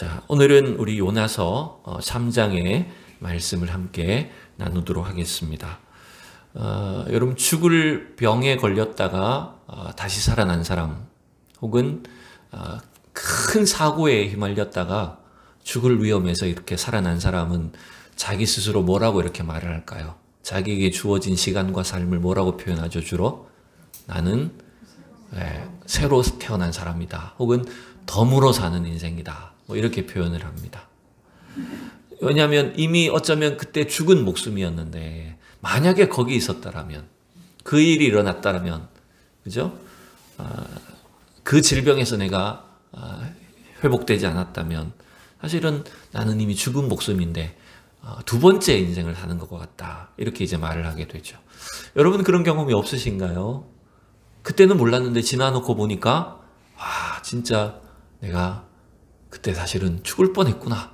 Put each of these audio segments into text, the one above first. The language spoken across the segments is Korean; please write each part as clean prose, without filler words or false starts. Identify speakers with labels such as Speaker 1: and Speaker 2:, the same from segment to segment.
Speaker 1: 자, 오늘은 우리 요나서 3장의 말씀을 함께 나누도록 하겠습니다. 여러분, 죽을 병에 걸렸다가 다시 살아난 사람, 혹은 큰 사고에 휘말렸다가 죽을 위험에서 이렇게 살아난 사람은 자기 스스로 뭐라고 이렇게 말을 할까요? 자기에게 주어진 시간과 삶을 뭐라고 표현하죠? 주로 나는 새로 태어난 사람이다, 혹은 덤으로 사는 인생이다, 뭐 이렇게 표현을 합니다. 왜냐하면 이미 어쩌면 그때 죽은 목숨이었는데, 만약에 거기 있었다라면, 그 일이 일어났다라면, 그죠? 그 질병에서 내가 회복되지 않았다면 사실은 나는 이미 죽은 목숨인데 두 번째 인생을 사는 것 같다, 이렇게 이제 말을 하게 되죠. 여러분, 그런 경험이 없으신가요? 그때는 몰랐는데 지나놓고 보니까 진짜 내가 그때 사실은 죽을 뻔했구나,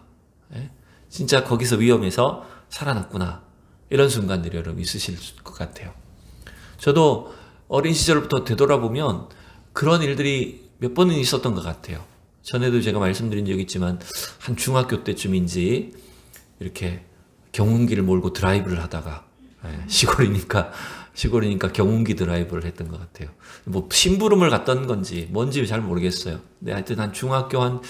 Speaker 1: 진짜 거기서 위험해서 살아났구나, 이런 순간들이 여러분 있으실 것 같아요. 저도 어린 시절부터 되돌아보면 그런 일들이 몇 번은 있었던 것 같아요. 전에도 제가 말씀드린 적이 있지만 한 중학교 때쯤인지 이렇게 경운기를 몰고 드라이브를 하다가, 시골이니까 경운기 드라이브를 했던 것 같아요. 뭐 심부름을 갔던 건지 뭔지 잘 모르겠어요. 근데 하여튼 한 중학교 한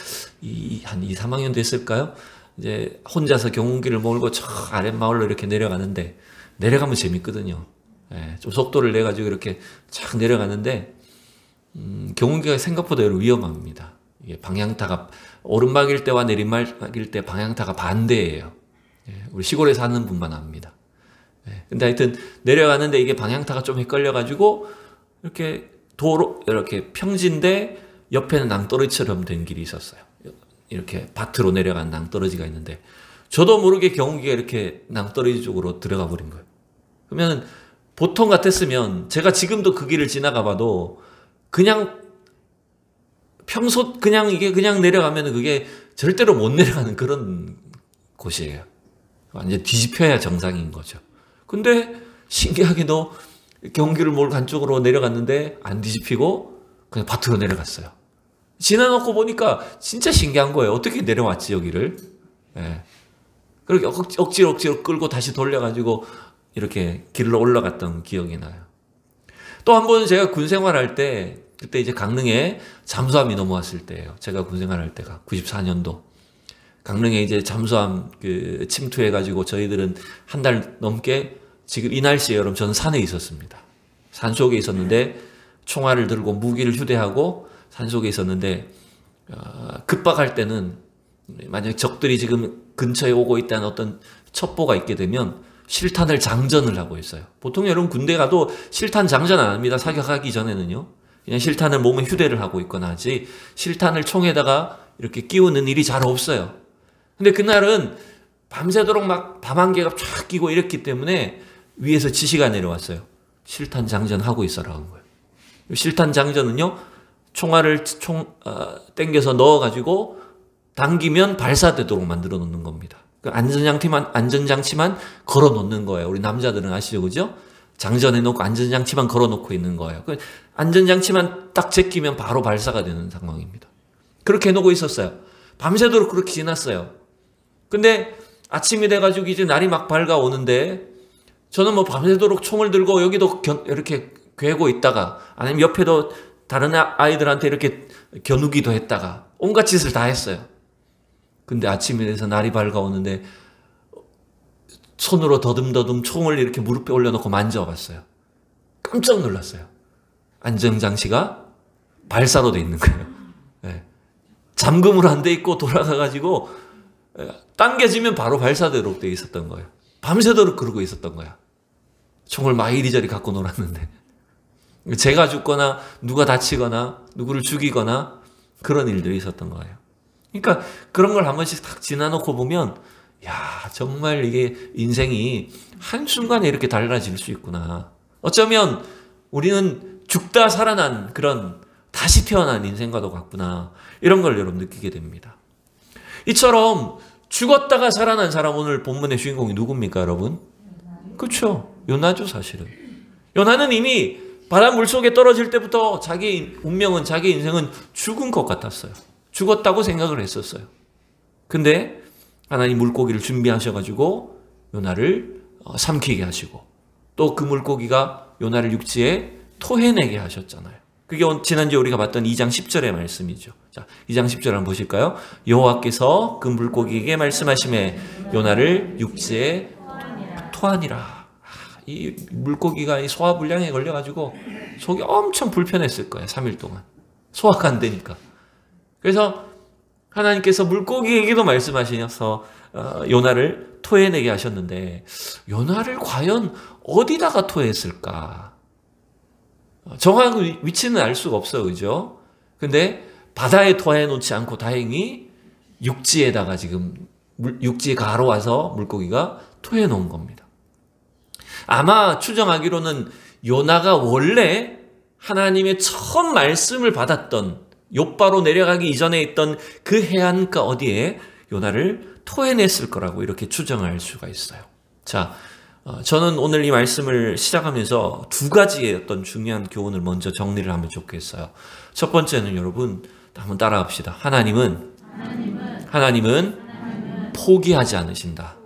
Speaker 1: 2, 3학년 됐을까요? 이제 혼자서 경운기를 몰고 저 아랫마을로 이렇게 내려가는데, 내려가면 재밌거든요. 좀 속도를 내가지고 이렇게 쫙 내려가는데, 경운기가 생각보다 위험합니다. 이게 방향타가 오르막일 때와 내리막일 때 방향타가 반대예요. 우리 시골에 사는 분만 압니다. 근데 하여튼 내려가는데 이게 방향타가 좀 헷갈려가지고 이렇게 도로, 이렇게 평지인데 옆에는 낭떠러지처럼 된 길이 있었어요. 이렇게 밭으로 내려간 낭떠러지가 있는데, 저도 모르게 경운기가 이렇게 낭떠러지 쪽으로 들어가 버린 거예요. 그러면 보통 같았으면, 제가 지금도 그 길을 지나가 봐도 그냥 그냥 이게 그냥 내려가면 그게 절대로 못 내려가는 그런 곳이에요. 완전 뒤집혀야 정상인 거죠. 근데 신기하게도 경운기를 몰고 한쪽으로 내려갔는데 안 뒤집히고 그냥 밭으로 내려갔어요. 지나놓고 보니까 진짜 신기한 거예요. 어떻게 내려왔지 여기를? 그렇게 억지로 끌고 다시 돌려가지고 이렇게 길로 올라갔던 기억이 나요. 또 한 번은 제가 군 생활할 때, 그때 이제 강릉에 잠수함이 넘어왔을 때예요. 제가 군 생활할 때가 94년도. 강릉에 이제 잠수함 침투해가지고 저희들은 한 달 넘게, 지금 이 날씨에 여러분 저는 산에 있었습니다. 산속에 있었는데 총알을 들고 무기를 휴대하고 산속에 있었는데, 급박할 때는 만약에 적들이 지금 근처에 오고 있다는 어떤 첩보가 있게 되면 실탄을 장전을 하고 있어요. 보통 여러분 군대 가도 실탄 장전 안 합니다. 사격하기 전에는요. 그냥 실탄을 몸에 휴대를 하고 있거나 하지, 실탄을 총에다가 이렇게 끼우는 일이 잘 없어요. 근데 그날은 밤새도록 막 밤안개가 쫙 끼고 이랬기 때문에 위에서 지시가 내려왔어요. 실탄 장전하고 있어라는 거예요. 실탄 장전은요, 총알을 땡겨서 넣어가지고 당기면 발사되도록 만들어 놓는 겁니다. 안전장치만 걸어 놓는 거예요. 우리 남자들은 아시죠, 그죠? 장전해 놓고 안전장치만 걸어 놓고 있는 거예요. 안전장치만 딱 제끼면 바로 발사가 되는 상황입니다. 그렇게 해놓고 있었어요. 밤새도록 그렇게 지났어요. 근데 아침이 돼가지고 이제 날이 막 밝아오는데, 저는 뭐 밤새도록 총을 들고 여기도 이렇게 괴고 있다가, 아니면 옆에도 다른 아이들한테 이렇게 겨누기도 했다가 온갖 짓을 다 했어요. 근데 아침이 돼서 날이 밝아오는데 손으로 더듬더듬 총을 이렇게 무릎에 올려놓고 만져봤어요. 깜짝 놀랐어요. 안전장치가 발사로 돼 있는 거예요. 잠금으로 안 돼 있고 돌아가가지고 당겨지면 바로 발사되도록 돼 있었던 거예요. 밤새도록 그러고 있었던 거야. 총을 막 이리저리 갖고 놀았는데, 제가 죽거나 누가 다치거나 누구를 죽이거나 그런 일들이 있었던 거예요. 그러니까 그런 걸 한 번씩 딱 지나놓고 보면, 정말 이게 인생이 한순간에 이렇게 달라질 수 있구나. 어쩌면 우리는 죽다 살아난 그런 다시 태어난 인생과도 같구나. 이런 걸 여러분 느끼게 됩니다. 이처럼 죽었다가 살아난 사람, 오늘 본문의 주인공이 누굽니까, 여러분? 그렇죠. 요나죠, 사실은. 요나는 이미 바닷물 속에 떨어질 때부터 자기 운명은, 자기 인생은 죽은 것 같았어요. 죽었다고 생각을 했었어요. 근데 하나님 물고기를 준비하셔가지고 요나를 삼키게 하시고 또 그 물고기가 요나를 육지에 토해내게 하셨잖아요. 그게 지난주에 우리가 봤던 2장 10절의 말씀이죠. 자, 2장 10절 한번 보실까요? 여호와께서 그 물고기에게 말씀하시매 요나를 육지에 토하니라. 이 물고기가 이 소화불량에 걸려가지고 속이 엄청 불편했을 거예요. 3일 동안. 소화가 안 되니까. 그래서 하나님께서 물고기에게도 말씀하시면서 요나를 토해내게 하셨는데 요나를 과연 어디다가 토했을까? 정확한 위치는 알 수가 없어요. 그죠? 근데 바다에 토해놓지 않고 다행히 육지에다가 지금 육지에 가로와서 물고기가 토해놓은 겁니다. 아마 추정하기로는 요나가 원래 하나님의 처음 말씀을 받았던 욥바로 내려가기 이전에 있던 그 해안가 어디에 요나를 토해냈을 거라고 이렇게 추정할 수가 있어요. 자, 저는 오늘 이 말씀을 시작하면서 두 가지의 어떤 중요한 교훈을 먼저 정리를 하면 좋겠어요. 첫 번째는 여러분 한번 따라합시다. 하나님은 포기하지 않으신다.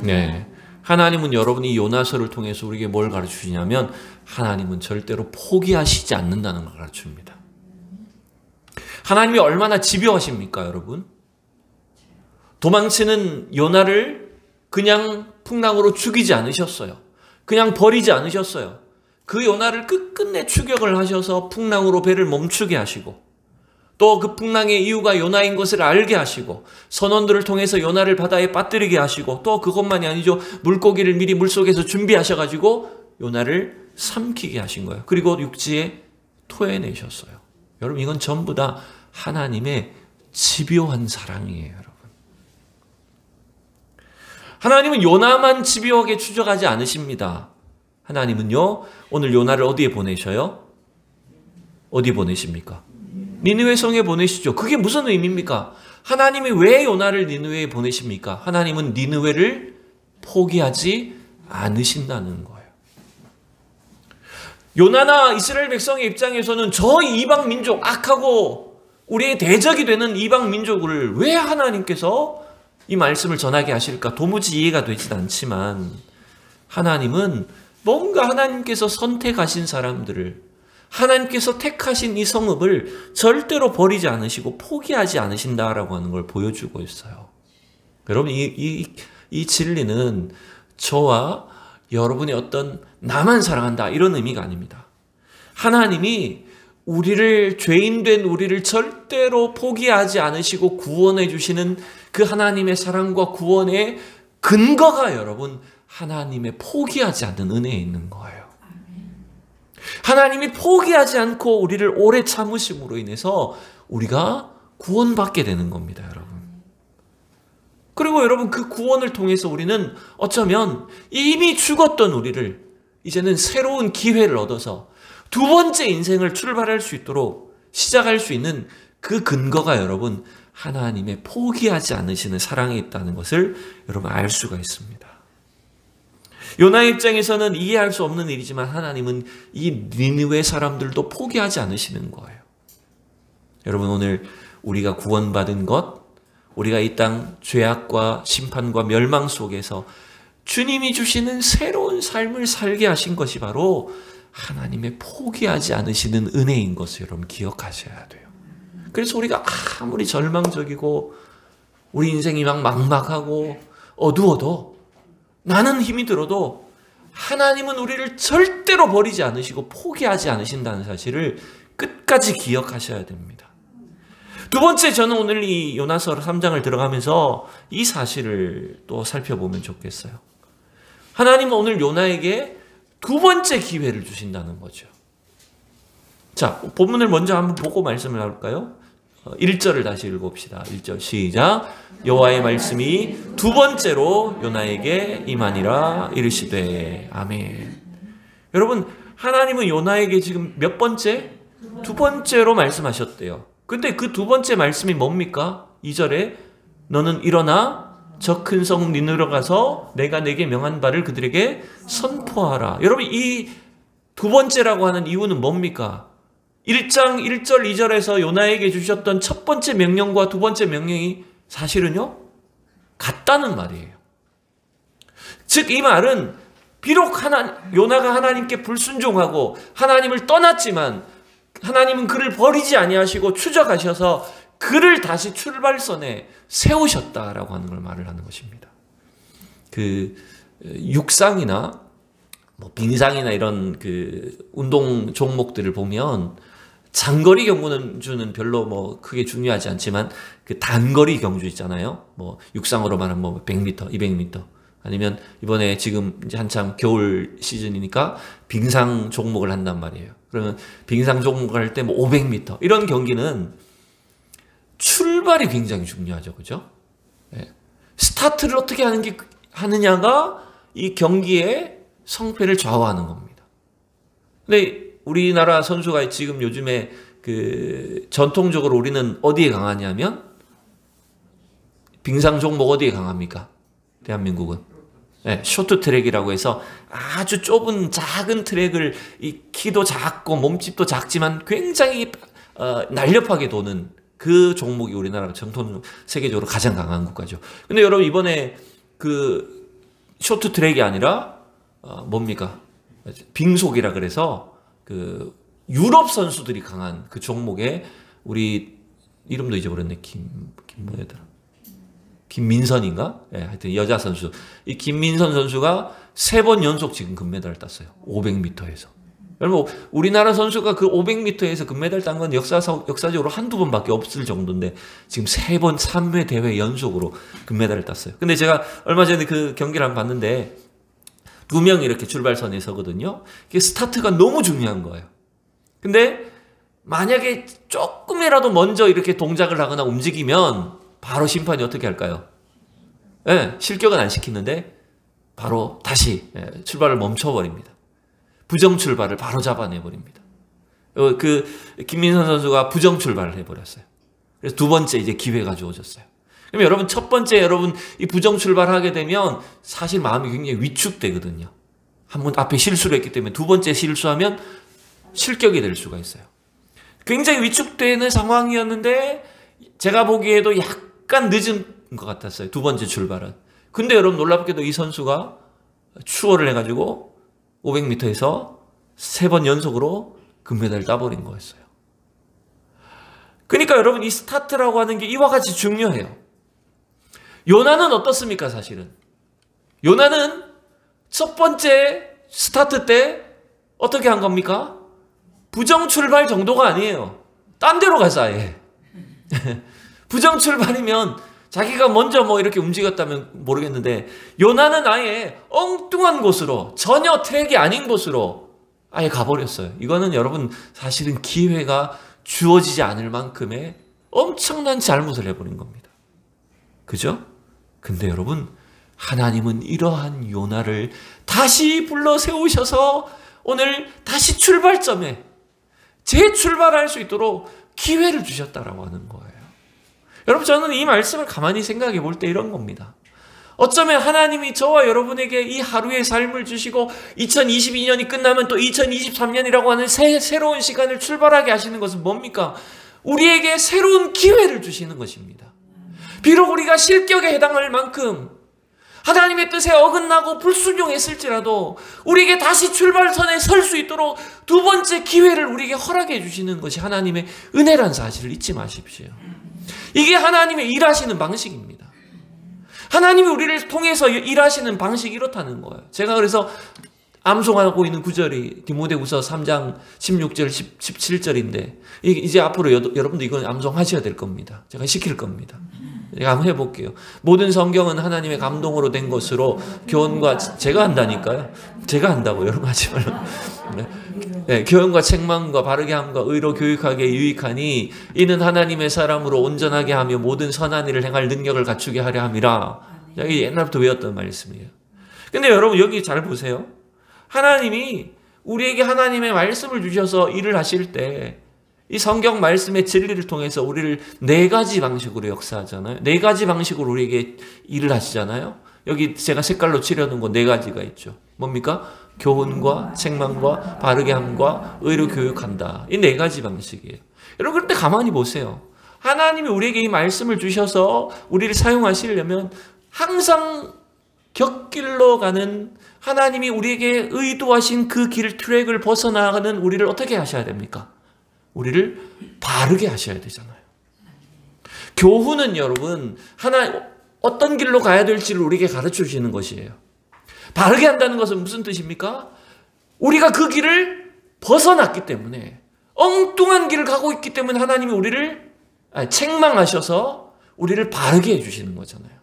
Speaker 1: 네, 하나님은 여러분이 요나서를 통해서 우리에게 뭘 가르치시냐면 하나님은 절대로 포기하시지 않는다는 걸 가르칩니다. 하나님이 얼마나 집요하십니까, 여러분? 도망치는 요나를 그냥 풍랑으로 죽이지 않으셨어요. 그냥 버리지 않으셨어요. 그 요나를 끝끝내 추격을 하셔서 풍랑으로 배를 멈추게 하시고 또 그 풍랑의 이유가 요나인 것을 알게 하시고 선원들을 통해서 요나를 바다에 빠뜨리게 하시고 또 그것만이 아니죠. 물고기를 미리 물속에서 준비하셔가지고 요나를 삼키게 하신 거예요. 그리고 육지에 토해내셨어요. 여러분 이건 전부 다 하나님의 집요한 사랑이에요. 여러분. 하나님은 요나만 집요하게 추적하지 않으십니다. 하나님은요 오늘 요나를 어디에 보내셔요? 어디 보내십니까? 니느웨 성에 보내시죠. 그게 무슨 의미입니까? 하나님이 왜 요나를 니느웨에 보내십니까? 하나님은 니느웨를 포기하지 않으신다는 거예요. 요나나 이스라엘 백성의 입장에서는 저 이방 민족, 악하고 우리의 대적이 되는 이방 민족을 왜 하나님께서 이 말씀을 전하게 하실까? 도무지 이해가 되진 않지만 하나님은 뭔가 하나님께서 선택하신 사람들을 하나님께서 택하신 이 성읍을 절대로 버리지 않으시고 포기하지 않으신다라고 하는 걸 보여주고 있어요. 여러분 이 진리는 저와 여러분의 어떤 나만 사랑한다 이런 의미가 아닙니다. 하나님이 우리를 죄인된 우리를 절대로 포기하지 않으시고 구원해 주시는 그 하나님의 사랑과 구원의 근거가 여러분 하나님의 포기하지 않는 은혜에 있는 거예요. 하나님이 포기하지 않고 우리를 오래 참으심으로 인해서 우리가 구원받게 되는 겁니다, 여러분. 그리고 여러분 그 구원을 통해서 우리는 어쩌면 이미 죽었던 우리를 이제는 새로운 기회를 얻어서 두 번째 인생을 출발할 수 있도록 시작할 수 있는 그 근거가 여러분 하나님의 포기하지 않으시는 사랑에 있다는 것을 여러분 알 수가 있습니다. 요나의 입장에서는 이해할 수 없는 일이지만 하나님은 이 니느웨 사람들도 포기하지 않으시는 거예요. 여러분 오늘 우리가 구원받은 것, 우리가 이 땅 죄악과 심판과 멸망 속에서 주님이 주시는 새로운 삶을 살게 하신 것이 바로 하나님의 포기하지 않으시는 은혜인 것을 여러분 기억하셔야 돼요. 그래서 우리가 아무리 절망적이고 우리 인생이 막 막막하고 어두워도 나는 힘이 들어도 하나님은 우리를 절대로 버리지 않으시고 포기하지 않으신다는 사실을 끝까지 기억하셔야 됩니다. 두 번째 저는 오늘 이 요나서 3장을 들어가면서 이 사실을 또 살펴보면 좋겠어요. 하나님은 오늘 요나에게 두 번째 기회를 주신다는 거죠. 자, 본문을 먼저 한번 보고 말씀을 나눌까요? 1절을 다시 읽어봅시다. 1절 시작. 여호와의 말씀이 두 번째로 요나에게 임하니라 이르시되 아멘. 여러분 하나님은 요나에게 지금 몇 번째? 두 번째로 말씀하셨대요. 근데 그 두 번째 말씀이 뭡니까? 2절에 너는 일어나 저 큰 성 니느웨로 가서 내가 내게 명한 바를 그들에게 선포하라. 여러분 이 두 번째라고 하는 이유는 뭡니까? 1장 1절 2절에서 요나에게 주셨던 첫 번째 명령과 두 번째 명령이 사실은요, 같다는 말이에요. 즉, 이 말은 비록 요나가 하나님께 불순종하고 하나님을 떠났지만 하나님은 그를 버리지 아니하시고 추적하셔서 그를 다시 출발선에 세우셨다라고 하는 걸 말을 하는 것입니다. 그 육상이나 뭐 빙상이나 이런 그 운동 종목들을 보면 장거리 경주는 별로 뭐 크게 중요하지 않지만 그 단거리 경주 있잖아요. 뭐 육상으로 말하면 뭐 100m, 200m 아니면 이번에 지금 이제 한참 겨울 시즌이니까 빙상 종목을 한단 말이에요. 그러면 빙상 종목을 할 때 뭐 500m 이런 경기는 출발이 굉장히 중요하죠. 그죠? 네. 스타트를 어떻게 하느냐가 이 경기의 성패를 좌우하는 겁니다. 근데 우리나라 선수가 지금 요즘에 그 전통적으로 우리는 어디에 강하냐면 빙상 종목 어디에 강합니까? 대한민국은 네, 쇼트트랙이라고 해서 아주 좁은 작은 트랙을 이 키도 작고 몸집도 작지만 굉장히 날렵하게 도는 그 종목이 우리나라가 전통 세계적으로 가장 강한 국가죠. 근데 여러분 이번에 그 쇼트트랙이 아니라 뭡니까? 빙속이라 그래서 그 유럽 선수들이 강한 그 종목에 우리 이름도 잊어버렸네. 뭐였더라? 김민선인가? 예, 네, 하여튼 여자 선수. 이 김민선 선수가 3번 연속 지금 금메달을 땄어요. 500m에서. 여러분 우리나라 선수가 그 500m에서 금메달 딴 건 역사적으로 한두 번밖에 없을 정도인데 지금 3번 3회 대회 연속으로 금메달을 땄어요. 근데 제가 얼마 전에 그 경기를 한번 봤는데 2명이 이렇게 출발선에 서거든요. 이게 스타트가 너무 중요한 거예요. 근데 만약에 조금이라도 먼저 이렇게 동작을 하거나 움직이면 바로 심판이 어떻게 할까요? 네, 실격은 안 시키는데 바로 다시 출발을 멈춰버립니다. 부정 출발을 바로 잡아내버립니다. 그 김민선 선수가 부정 출발을 해버렸어요. 그래서 두 번째 이제 기회가 주어졌어요. 그럼 여러분 첫 번째 여러분 이 부정 출발하게 되면 사실 마음이 굉장히 위축되거든요. 한 번 앞에 실수를 했기 때문에 두 번째 실수하면 실격이 될 수가 있어요. 굉장히 위축되는 상황이었는데 제가 보기에도 약간 늦은 것 같았어요. 두 번째 출발은. 근데 여러분 놀랍게도 이 선수가 추월을 해가지고 500m에서 3번 연속으로 금메달을 따버린 거였어요. 그러니까 여러분 이 스타트라고 하는 게 이와 같이 중요해요. 요나는 어떻습니까 사실은? 요나는 첫 번째 스타트 때 어떻게 한 겁니까? 부정 출발 정도가 아니에요. 딴 데로 가서 아예. 부정 출발이면 자기가 먼저 뭐 이렇게 움직였다면 모르겠는데 요나는 아예 엉뚱한 곳으로 전혀 트랙이 아닌 곳으로 아예 가버렸어요. 이거는 여러분 사실은 기회가 주어지지 않을 만큼의 엄청난 잘못을 해버린 겁니다. 그죠? 근데 여러분 하나님은 이러한 요나를 다시 불러 세우셔서 오늘 다시 출발점에 재출발할 수 있도록 기회를 주셨다라고 하는 거예요. 여러분 저는 이 말씀을 가만히 생각해 볼 때 이런 겁니다. 어쩌면 하나님이 저와 여러분에게 이 하루의 삶을 주시고 2022년이 끝나면 또 2023년이라고 하는 새로운 시간을 출발하게 하시는 것은 뭡니까? 우리에게 새로운 기회를 주시는 것입니다. 비록 우리가 실격에 해당할 만큼 하나님의 뜻에 어긋나고 불순종했을지라도 우리에게 다시 출발선에 설 수 있도록 두 번째 기회를 우리에게 허락해 주시는 것이 하나님의 은혜란 사실을 잊지 마십시오. 이게 하나님의 일하시는 방식입니다. 하나님이 우리를 통해서 일하시는 방식이 이렇다는 거예요. 제가 그래서 암송하고 있는 구절이 디모데후서 3장 16절 17절인데 이제 앞으로 여러분도 이건 암송하셔야 될 겁니다. 제가 시킬 겁니다. 제가 한번 해볼게요. 모든 성경은 하나님의 감동으로 된 것으로 교훈과 제가 한다니까요. 제가 한다고 여러분 하지 말라고. 네, 교훈과 책망과 바르게 함과 의로 교육하기에 유익하니 이는 하나님의 사람으로 온전하게 하며 모든 선한 일을 행할 능력을 갖추게 하려 함이라. 여기 옛날부터 외웠던 말씀이에요. 근데 여러분 여기 잘 보세요. 하나님이 우리에게 하나님의 말씀을 주셔서 일을 하실 때 이 성경 말씀의 진리를 통해서 우리를 4가지 방식으로 역사하잖아요. 4가지 방식으로 우리에게 일을 하시잖아요. 여기 제가 색깔로 칠해놓은 거 4가지가 있죠. 뭡니까? 교훈과 책망과 바르게 함과 의로 교육한다. 이 4가지 방식이에요. 여러분 그런데 가만히 보세요. 하나님이 우리에게 이 말씀을 주셔서 우리를 사용하시려면 항상 곁길로 가는 하나님이 우리에게 의도하신 그 길 트랙을 벗어나가는 우리를 어떻게 하셔야 됩니까? 우리를 바르게 하셔야 되잖아요. 교훈은 여러분 어떤 길로 가야 될지를 우리에게 가르쳐 주시는 것이에요. 바르게 한다는 것은 무슨 뜻입니까? 우리가 그 길을 벗어났기 때문에 엉뚱한 길을 가고 있기 때문에 하나님이 우리를 책망하셔서 우리를 바르게 해주시는 거잖아요.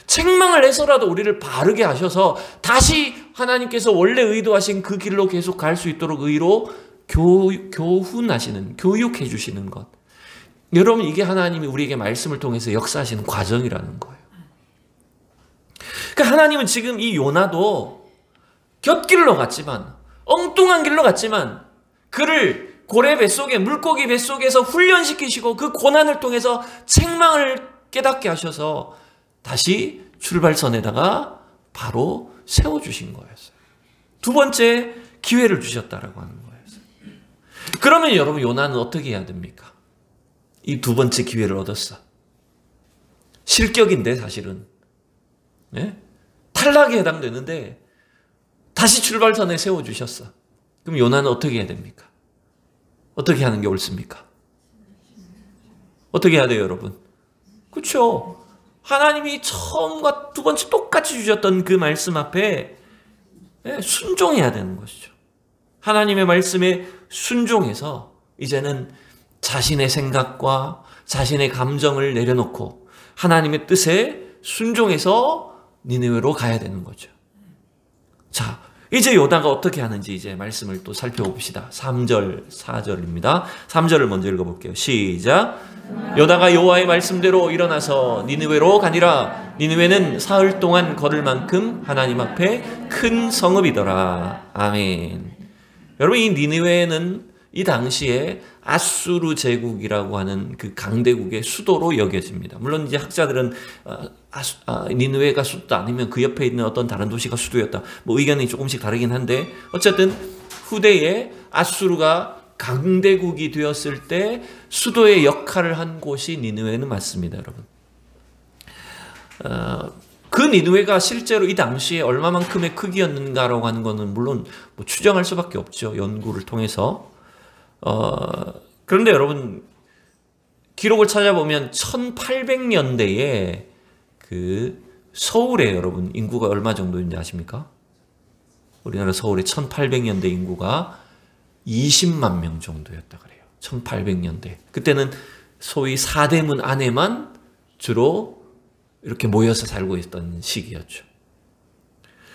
Speaker 1: 책망을 해서라도 우리를 바르게 하셔서 다시 하나님께서 원래 의도하신 그 길로 계속 갈 수 있도록 의로 교훈하시는, 교육해 주시는 것. 여러분, 이게 하나님이 우리에게 말씀을 통해서 역사하시는 과정이라는 거예요. 그러니까 하나님은 지금 이 요나도 곁길로 갔지만, 엉뚱한 길로 갔지만 그를 고래 뱃속에, 물고기 뱃속에서 훈련시키시고 그 고난을 통해서 책망을 깨닫게 하셔서 다시 출발선에다가 바로 세워주신 거였어요. 두 번째 기회를 주셨다라고 하는 거였어요. 그러면 여러분, 요나는 어떻게 해야 됩니까? 이 두 번째 기회를 얻었어. 실격인데 사실은. 네? 탈락에 해당되는데 다시 출발선에 세워주셨어. 그럼 요나는 어떻게 해야 됩니까? 어떻게 하는 게 옳습니까? 어떻게 해야 돼요, 여러분? 그렇죠? 하나님이 처음과 두 번째 똑같이 주셨던 그 말씀 앞에 순종해야 되는 것이죠. 하나님의 말씀에 순종해서 이제는 자신의 생각과 자신의 감정을 내려놓고 하나님의 뜻에 순종해서 니느웨로 가야 되는 거죠. 자, 이제 요나가 어떻게 하는지 이제 말씀을 또 살펴봅시다. 3절, 4절입니다. 3절을 먼저 읽어볼게요. 시작. 요나가 여호와의 말씀대로 일어나서 니느웨로 가니라. 니느웨는 사흘 동안 걸을 만큼 하나님 앞에 큰 성읍이더라. 아멘. 여러분, 이 니느웨는 이 당시에 아수르 제국이라고 하는 그 강대국의 수도로 여겨집니다. 물론 이제 학자들은 니느웨가 수도 아니면 그 옆에 있는 어떤 다른 도시가 수도였다, 뭐 의견이 조금씩 다르긴 한데, 어쨌든 후대에 아수르가 강대국이 되었을 때 수도의 역할을 한 곳이 니느웨는 맞습니다, 여러분. 그 니느웨가 실제로 이 당시에 얼마만큼의 크기였는가라고 하는 것은 물론 뭐 추정할 수밖에 없죠, 연구를 통해서. 그런데 여러분, 기록을 찾아보면 1800년대에 그 서울에 여러분 인구가 얼마 정도인지 아십니까? 우리나라 서울의 1800년대 인구가 20만 명 정도였다 그래요. 1800년대. 그때는 소위 사대문 안에만 주로 이렇게 모여서 살고 있던 시기였죠.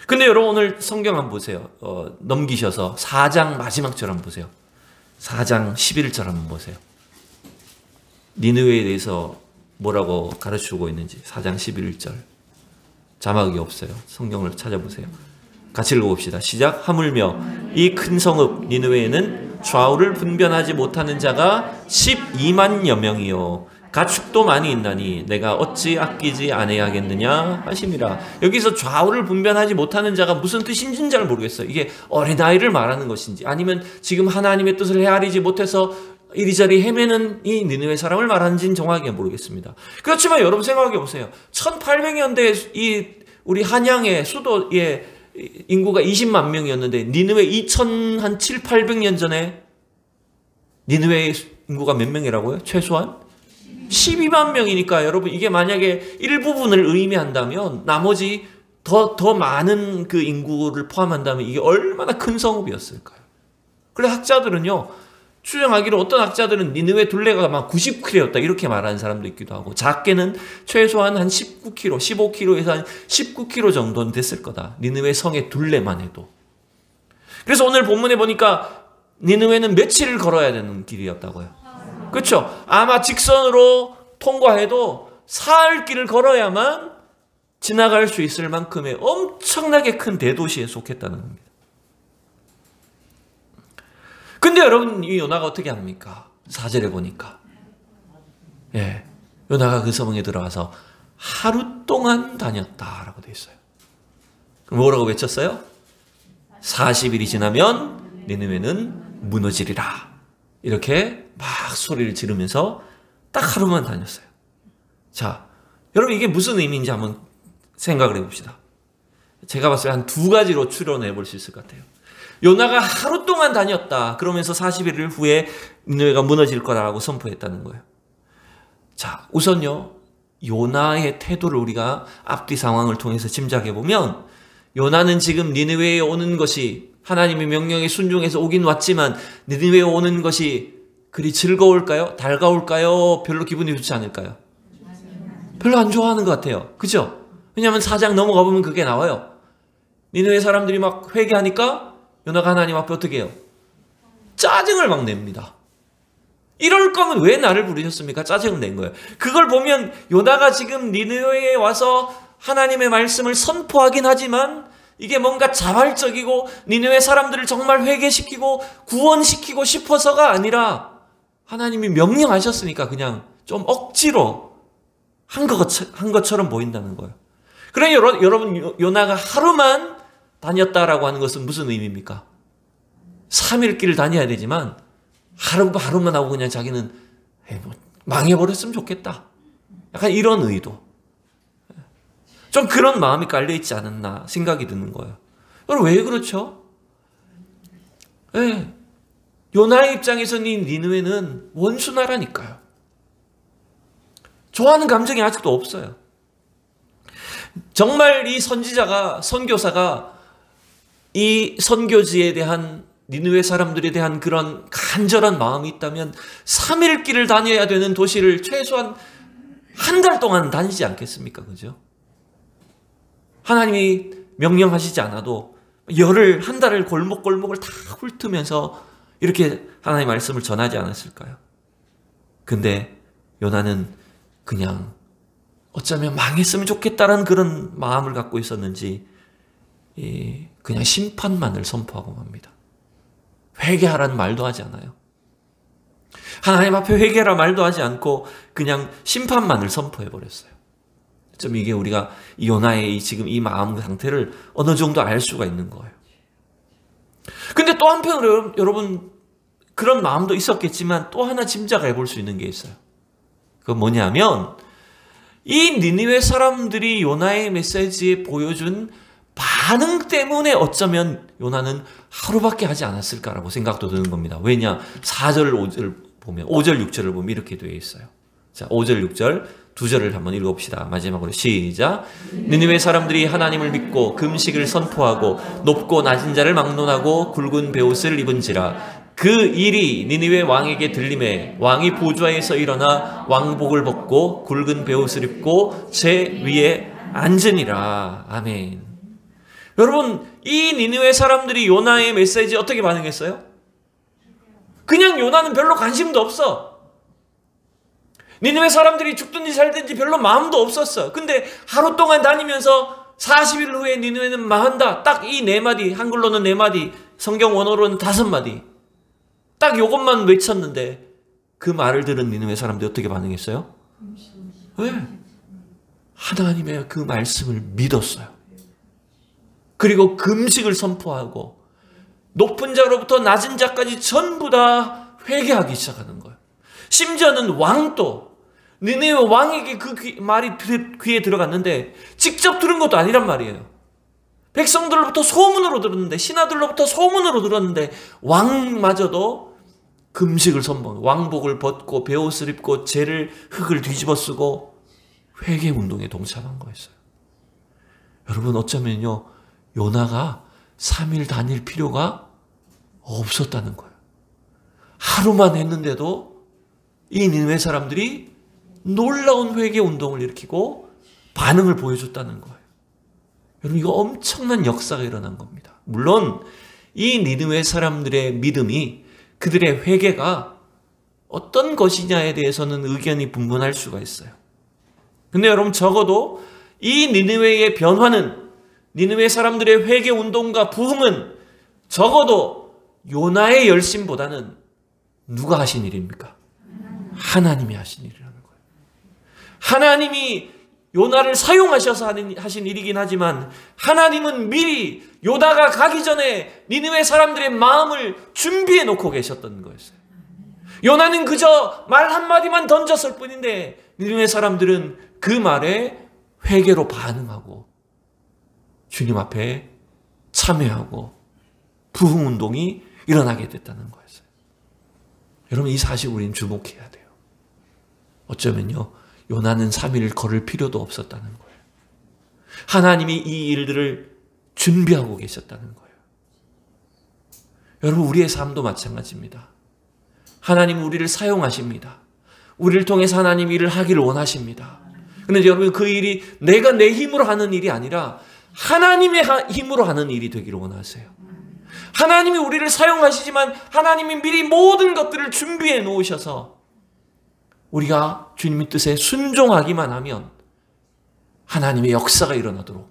Speaker 1: 근데 여러분, 오늘 성경 한번 보세요. 넘기셔서 4장 마지막 절 한번 보세요. 4장 11절 한번 보세요. 니느웨에 대해서 뭐라고 가르치고 있는지 4장 11절. 자막이 없어요. 성경을 찾아보세요. 같이 읽어봅시다. 시작. 하물며 이 큰 성읍 니느웨에는 좌우를 분별하지 못하는 자가 12만여 명이요 가축도 많이 있나니 내가 어찌 아끼지 아니하겠느냐 하심이라. 여기서 좌우를 분별하지 못하는 자가 무슨 뜻인지는 잘 모르겠어요. 이게 어린아이를 말하는 것인지 아니면 지금 하나님의 뜻을 헤아리지 못해서 이리저리 헤매는 이 니느웨 사람을 말하는지는 정확하게 모르겠습니다. 그렇지만 여러분 생각해 보세요. 1800년대에 이 우리 한양의 수도의 인구가 20만 명이었는데 니느웨 2800년 전에 니느웨의 인구가 몇 명이라고요? 최소한 12만 명이니까 여러분, 이게 만약에 일부분을 의미한다면 나머지 더 많은 그 인구를 포함한다면 이게 얼마나 큰 성읍이었을까요? 그래서 학자들은요, 추정하기로 어떤 학자들은 니느웨 둘레가 막 90km였다 이렇게 말하는 사람도 있기도 하고, 작게는 최소한 한 19km, 15km에서 한 19km 정도는 됐을 거다. 니느웨 성의 둘레만 해도. 그래서 오늘 본문에 보니까 니느웨는 며칠을 걸어야 되는 길이었다고요. 그렇죠? 아마 직선으로 통과해도 사흘 길을 걸어야만 지나갈 수 있을 만큼의 엄청나게 큰 대도시에 속했다는 겁니다. 근데 여러분, 이 요나가 어떻게 합니까? 4절에 보니까 요나가 그 성에 들어가서 하루 동안 다녔다라고 되어 있어요. 그럼 뭐라고 외쳤어요? 40일이 지나면 니느웨는 무너지리라. 이렇게 막 소리를 지르면서 딱 하루만 다녔어요. 자, 여러분 이게 무슨 의미인지 한번 생각을 해봅시다. 제가 봤을 때 한 두 가지로 추론해 볼 수 있을 것 같아요. 요나가 하루 동안 다녔다. 그러면서 40일 후에 니느웨가 무너질 거라고 선포했다는 거예요. 자, 우선요. 요나의 태도를 우리가 앞뒤 상황을 통해서 짐작해 보면 요나는 지금 니느웨에 오는 것이 하나님의 명령에 순종해서 오긴 왔지만 니느웨에 오는 것이 그리 즐거울까요? 달가울까요? 별로 기분이 좋지 않을까요? 별로 안 좋아하는 것 같아요. 그죠? 왜냐하면 4장 넘어가 보면 그게 나와요. 니느웨 사람들이 막 회개하니까 요나가 하나님 앞에 어떻게 해요? 짜증을 막 냅니다. 이럴 거면 왜 나를 부르셨습니까? 짜증을 낸 거예요. 그걸 보면 요나가 지금 니느웨에 와서 하나님의 말씀을 선포하긴 하지만 이게 뭔가 자발적이고 니느웨 사람들을 정말 회개시키고 구원시키고 싶어서가 아니라 하나님이 명령하셨으니까 그냥 좀 억지로 한 것처럼 보인다는 거예요. 그러니 여러분 요나가 하루만 다녔다라고 하는 것은 무슨 의미입니까? 3일 길을 다녀야 되지만 하루만 하고 그냥 자기는 망해버렸으면 좋겠다. 약간 이런 의도. 좀 그런 마음이 깔려있지 않았나 생각이 드는 거예요. 여러분 왜 그렇죠? 네. 요나의 입장에서는 이 니느웨는 원수나라니까요. 좋아하는 감정이 아직도 없어요. 정말 이 선교사가 이 선교지에 대한 니느웨 사람들에 대한 그런 간절한 마음이 있다면 3일 길을 다녀야 되는 도시를 최소한 한 달 동안 다니지 않겠습니까? 그죠? 하나님이 명령하시지 않아도 한 달을 골목골목을 다 훑으면서 이렇게 하나님의 말씀을 전하지 않았을까요? 근데 요나는 그냥 어쩌면 망했으면 좋겠다는 그런 마음을 갖고 있었는지 그냥 심판만을 선포하고 맙니다. 회개하라는 말도 하지 않아요. 하나님 앞에 회개라 말도 하지 않고 그냥 심판만을 선포해버렸어요. 좀 이게 우리가 요나의 지금 이 마음 상태를 어느 정도 알 수가 있는 거예요. 근데 또 한편으로 여러분 그런 마음도 있었겠지만 또 하나 짐작해 볼 수 있는 게 있어요. 그건 뭐냐면 이 니느웨 사람들이 요나의 메시지에 보여준 반응 때문에 어쩌면 요나는 하루밖에 하지 않았을까라고 생각도 드는 겁니다. 왜냐? 4절, 5절 보면 5절, 6절을 보면 이렇게 되어 있어요. 자, 5절, 6절 두 절을 한번 읽어봅시다. 마지막으로 시작. 니느웨 사람들이 하나님을 믿고 금식을 선포하고 높고 낮은 자를 막론하고 굵은 베옷을 입은지라. 그 일이 니느웨 왕에게 들림에 왕이 보좌에서 일어나 왕복을 벗고 굵은 베옷을 입고 제 위에 앉으니라. 아멘. 여러분 이 니느웨 사람들이 요나의 메시지에 어떻게 반응했어요? 그냥 요나는 별로 관심도 없어. 니느웨 사람들이 죽든지 살든지 별로 마음도 없었어. 근데 하루 동안 다니면서 40일 후에 니느웨는 망한다. 딱 이 4마디, 한글로는 4마디, 성경 원어로는 5마디. 딱 이것만 외쳤는데 그 말을 들은 니느웨 사람들이 어떻게 반응했어요? 왜? 하나님의 그 말씀을 믿었어요. 그리고 금식을 선포하고 높은 자로부터 낮은 자까지 전부 다 회개하기 시작하는 거예요. 심지어는 왕도 니느웨 왕에게 그 말이 귀에 들어갔는데 직접 들은 것도 아니란 말이에요. 백성들로부터 소문으로 들었는데 신하들로부터 소문으로 들었는데 왕마저도 금식을 선포하고 왕복을 벗고 베옷을 입고 흙을 뒤집어 쓰고 회개 운동에 동참한 거였어요. 여러분 어쩌면요 요나가 3일 다닐 필요가 없었다는 거예요. 하루만 했는데도 이 니느웨 사람들이 놀라운 회개 운동을 일으키고 반응을 보여줬다는 거예요. 여러분 이거 엄청난 역사가 일어난 겁니다. 물론 이 니느웨 사람들의 믿음이 그들의 회개가 어떤 것이냐에 대해서는 의견이 분분할 수가 있어요. 근데 여러분 적어도 이 니느웨의 변화는 니느웨 사람들의 회개 운동과 부흥은 적어도 요나의 열심보다는 누가 하신 일입니까? 하나님이 하신 일이라는 거예요. 하나님이 요나를 사용하셔서 하신 일이긴 하지만 하나님은 미리 요나가 가기 전에 니느웨 사람들의 마음을 준비해 놓고 계셨던 거였어요. 요나는 그저 말 한마디만 던졌을 뿐인데 니느웨 사람들은 그 말에 회개로 반응하고 주님 앞에 참여하고 부흥운동이 일어나게 됐다는 거였어요. 여러분, 이 사실 우리는 주목해야 돼요. 어쩌면요, 요나는 3일 걸을 필요도 없었다는 거예요. 하나님이 이 일들을 준비하고 계셨다는 거예요. 여러분, 우리의 삶도 마찬가지입니다. 하나님 우리를 사용하십니다. 우리를 통해서 하나님 일을 하기를 원하십니다. 그런데 여러분, 그 일이 내가 내 힘으로 하는 일이 아니라 하나님의 힘으로 하는 일이 되기를 원하세요. 하나님이 우리를 사용하시지만 하나님이 미리 모든 것들을 준비해 놓으셔서 우리가 주님의 뜻에 순종하기만 하면 하나님의 역사가 일어나도록,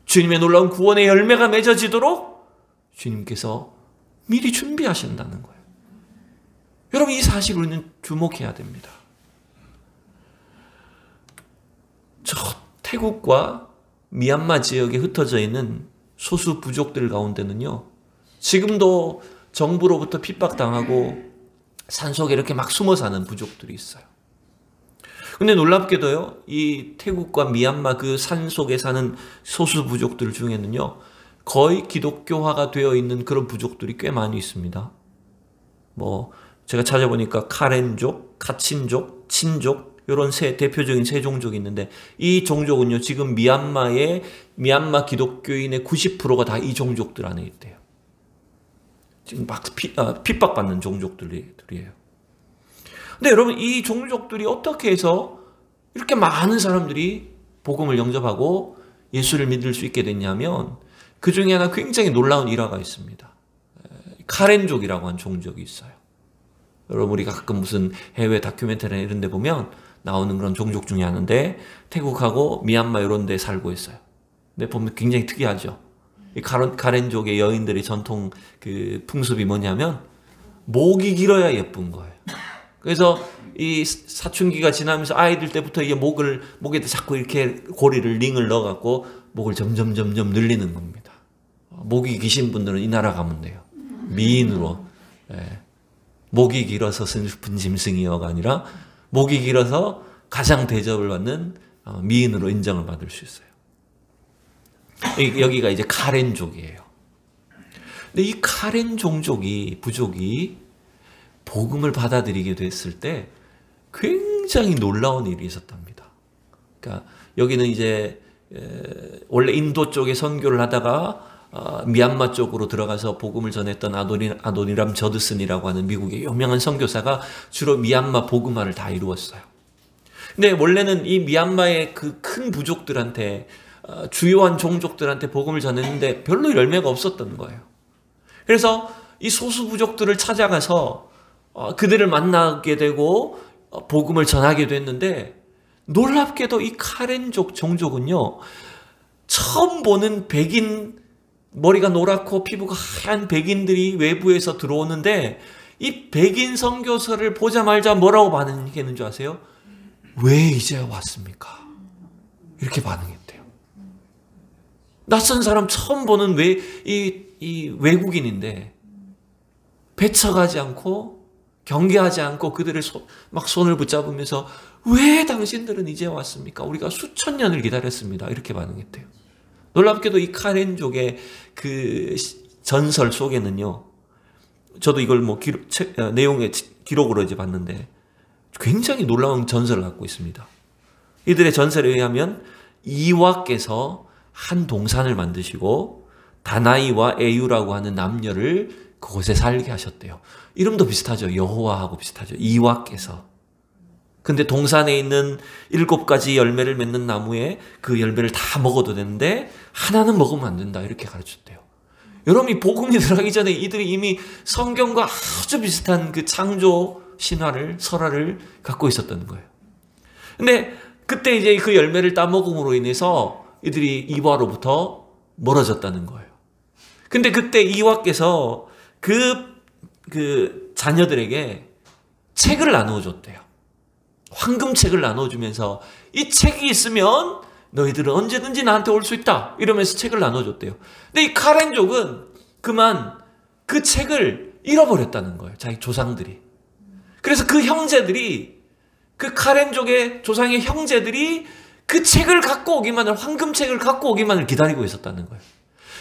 Speaker 1: 주님의 놀라운 구원의 열매가 맺어지도록 주님께서 미리 준비하신다는 거예요. 여러분, 이 사실 우리는 주목해야 됩니다. 저 태국과 미얀마 지역에 흩어져 있는 소수 부족들 가운데는요, 지금도 정부로부터 핍박당하고 산속에 이렇게 막 숨어 사는 부족들이 있어요. 근데 놀랍게도요, 이 태국과 미얀마 그 산속에 사는 소수 부족들 중에는요, 거의 기독교화가 되어 있는 그런 부족들이 꽤 많이 있습니다. 제가 찾아보니까 카렌족, 카친족, 친족, 이런 대표적인 세 종족이 있는데, 이 종족은요, 지금 미얀마 기독교인의 90%가 다 이 종족들 안에 있대요. 지금 막 핍박받는 종족들이에요. 근데 여러분, 이 종족들이 어떻게 해서 이렇게 많은 사람들이 복음을 영접하고 예수를 믿을 수 있게 됐냐면, 그 중에 하나 굉장히 놀라운 일화가 있습니다. 카렌족이라고 하는 종족이 있어요. 여러분, 우리가 가끔 무슨 해외 다큐멘터리나 이런 데 보면 나오는 그런 종족 중에 하나인데, 태국하고 미얀마 이런 데 살고 있어요. 근데 보면 굉장히 특이하죠. 이 카렌족의 여인들의 전통 그 풍습이 뭐냐면, 목이 길어야 예쁜 거예요. 그래서 이 사춘기가 지나면서 아이들 때부터 이게 목에다 자꾸 이렇게 고리를, 링을 넣어갖고 목을 점점 늘리는 겁니다. 목이 기신 분들은 이 나라 가면 돼요. 미인으로. 목이 길어서 슬픈 짐승이여가 아니라 목이 길어서 가장 대접을 받는 미인으로 인정을 받을 수 있어요. 여기가 이제 카렌족이에요. 근데 이 카렌 부족이 복음을 받아들이게 됐을 때 굉장히 놀라운 일이 있었답니다. 그러니까 여기는 이제 원래 인도 쪽에 선교를 하다가 미얀마 쪽으로 들어가서 복음을 전했던 아도니람 저드슨이라고 하는 미국의 유명한 선교사가 주로 미얀마 복음화를 다 이루었어요. 근데 원래는 이 미얀마의 그 큰 부족들한테, 주요한 종족들한테 복음을 전했는데 별로 열매가 없었던 거예요. 그래서 이 소수 부족들을 찾아가서 그들을 만나게 되고 복음을 전하게 됐는데, 놀랍게도 이 카렌족 종족은요, 처음 보는 백인, 머리가 노랗고 피부가 하얀 백인들이 외부에서 들어오는데, 이 백인 선교사를 보자마자 뭐라고 반응했는 줄 아세요? 왜 이제 왔습니까? 이렇게 반응했대요. 낯선 사람 처음 보는 이 외국인인데 배척하지 않고 경계하지 않고 그들의 막 손을 붙잡으면서, 왜 당신들은 이제 왔습니까? 우리가 수천 년을 기다렸습니다. 이렇게 반응했대요. 놀랍게도 이 카렌족의 그 전설 속에는요, 저도 이걸 내용의 기록으로 이제 봤는데 굉장히 놀라운 전설을 갖고 있습니다. 이들의 전설에 의하면 이와께서 한 동산을 만드시고 다나이와 에유라고 하는 남녀를 그곳에 살게 하셨대요. 이름도 비슷하죠. 여호와하고 비슷하죠. 이와께서. 근데 동산에 있는 7가지 열매를 맺는 나무에 그 열매를 다 먹어도 되는데 하나는 먹으면 안 된다, 이렇게 가르쳤대요. 여러분이 복음이 들어가기 전에 이들이 이미 성경과 아주 비슷한 그 창조 신화를, 설화를 갖고 있었던 거예요. 근데 그때 이제 그 열매를 따먹음으로 인해서 이들이 이와로부터 멀어졌다는 거예요. 근데 그때 이와께서 그 자녀들에게 책을 나누어 줬대요. 황금책을 나눠주면서, 이 책이 있으면 너희들은 언제든지 나한테 올 수 있다, 이러면서 책을 나눠줬대요. 근데 이 카렌족은 그만 그 책을 잃어버렸다는 거예요. 자기 조상들이. 그래서 그 형제들이, 그 카렌족의 조상의 형제들이 그 책을 갖고 오기만을, 황금책을 갖고 오기만을 기다리고 있었다는 거예요.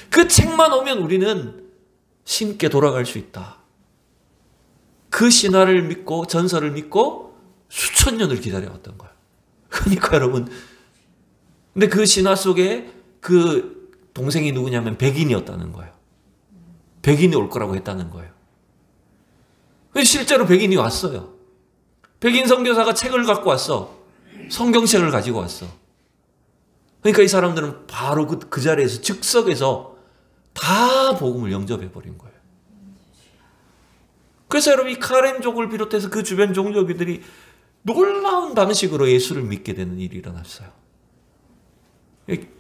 Speaker 1: 그 책만 오면 우리는 신께 돌아갈 수 있다. 그 신화를 믿고 전설을 믿고 수천 년을 기다려왔던 거예요. 그러니까 여러분, 근데 그 신화 속에 그 동생이 누구냐면 백인이었다는 거예요. 백인이 올 거라고 했다는 거예요. 실제로 백인이 왔어요. 백인 선교사가 책을 갖고 왔어. 성경책을 가지고 왔어. 그러니까 이 사람들은 바로 그 자리에서 즉석에서 다 복음을 영접해 버린 거예요. 그래서 여러분, 이 카렌족을 비롯해서 그 주변 종족들이 놀라운 방식으로 예수를 믿게 되는 일이 일어났어요.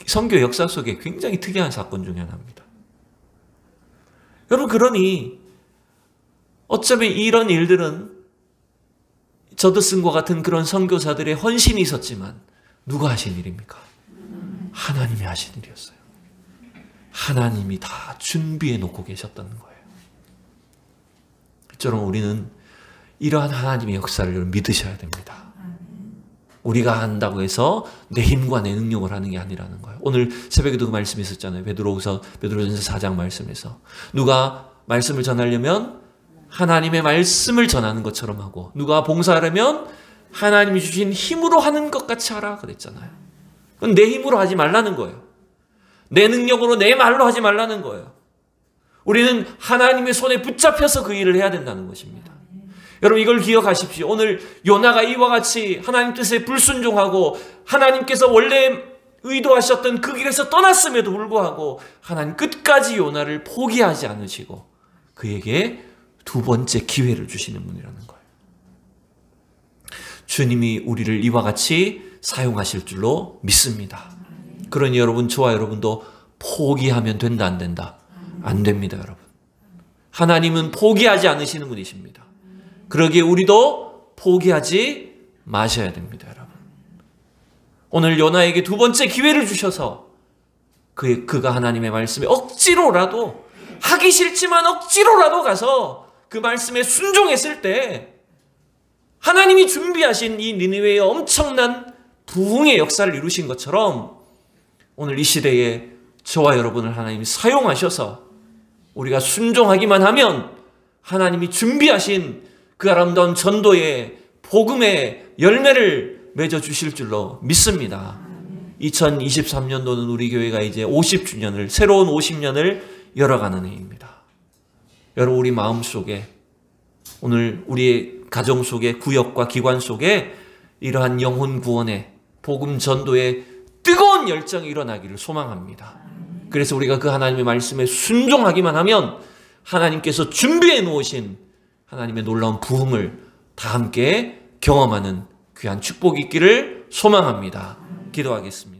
Speaker 1: 선교 역사 속에 굉장히 특이한 사건 중에 하나입니다. 여러분, 그러니 어쩌면 이런 일들은 저드슨과 같은 그런 선교사들의 헌신이 있었지만 누가 하신 일입니까? 하나님이 하신 일이었어요. 하나님이 다 준비해 놓고 계셨다는 거예요. 저런 우리는 이러한 하나님의 역사를 믿으셔야 됩니다. 우리가 한다고 해서 내 힘과 내 능력을 하는 게 아니라는 거예요. 오늘 새벽에도 그 말씀이 있었잖아요. 베드로전서 4장 말씀에서 누가 말씀을 전하려면 하나님의 말씀을 전하는 것처럼 하고, 누가 봉사하려면 하나님이 주신 힘으로 하는 것 같이 하라 그랬잖아요. 그건 내 힘으로 하지 말라는 거예요. 내 능력으로, 내 말로 하지 말라는 거예요. 우리는 하나님의 손에 붙잡혀서 그 일을 해야 된다는 것입니다. 여러분, 이걸 기억하십시오. 오늘 요나가 이와 같이 하나님 뜻에 불순종하고 하나님께서 원래 의도하셨던 그 길에서 떠났음에도 불구하고 하나님 끝까지 요나를 포기하지 않으시고 그에게 두 번째 기회를 주시는 분이라는 거예요. 주님이 우리를 이와 같이 사용하실 줄로 믿습니다. 그러니 여러분, 저와 여러분도 포기하면 된다, 안 된다? 안 됩니다, 여러분. 하나님은 포기하지 않으시는 분이십니다. 그러기에 우리도 포기하지 마셔야 됩니다, 여러분. 오늘 요나에게 두 번째 기회를 주셔서 그가 하나님의 말씀에 억지로라도, 하기 싫지만 억지로라도 가서 그 말씀에 순종했을 때 하나님이 준비하신 이 니느웨의 엄청난 부흥의 역사를 이루신 것처럼 오늘 이 시대에 저와 여러분을 하나님이 사용하셔서 우리가 순종하기만 하면 하나님이 준비하신 그 아름다운 전도의 복음의 열매를 맺어주실 줄로 믿습니다. 2023년도는 우리 교회가 이제 50주년을, 새로운 50년을 열어가는 해입니다. 여러분, 우리 마음속에, 오늘 우리의 가정 속에, 구역과 기관 속에 이러한 영혼 구원의 복음 전도의 뜨거운 열정이 일어나기를 소망합니다. 그래서 우리가 그 하나님의 말씀에 순종하기만 하면 하나님께서 준비해 놓으신 하나님의 놀라운 부흥을 다 함께 경험하는 귀한 축복이 있기를 소망합니다. 기도하겠습니다.